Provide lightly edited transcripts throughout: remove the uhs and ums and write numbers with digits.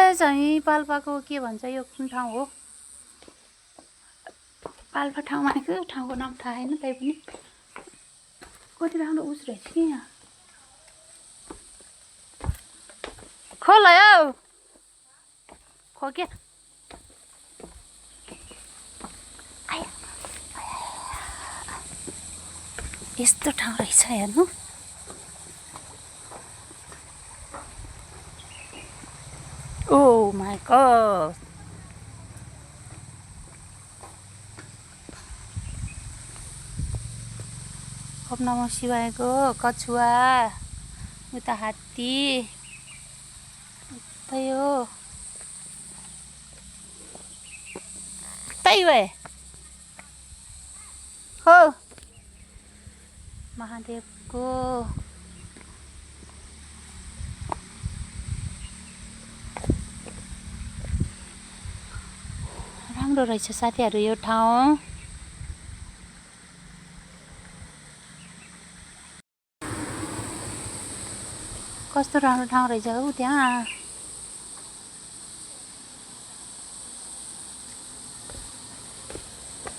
यसलाई चाहिँ पाल्पाको के भन्छ यो कुन ठाउँ हो पाल्पा ठाउँमा आएको ठाउँको नाम थाहा छैन तै पनि कति राम्रो उस रहेछ कि यहाँ खोल हौ खोके यस्तो ठाउँ रहेछ हेर्नु ओ माय गॉड ओम नमः शिवायको कछुवा उता हात्ती उतै हो तै भए हो महादेवको राम्रो रहेछ साथीहरू यो ठाउँ कस्तो राम्रो ठाउँ रहेछ हौ त्यहाँ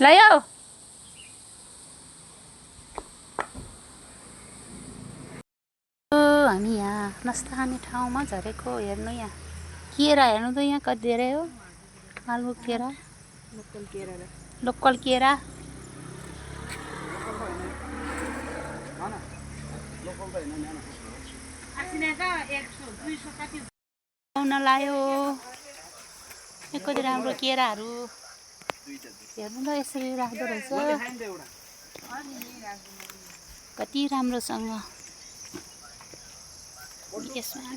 ल यो हामी यहाँ नास्ता खाने ठाउँमा झरेको हेर्नु यहाँ केरा हेर्नु त यहाँ कति धेरै हो मालभोग केरा लोकल केरा आउन लायो कति राम्रो केराहरू हेर्नु त यसरी राख्दो रहेछ कति राम्रोसँग यसमा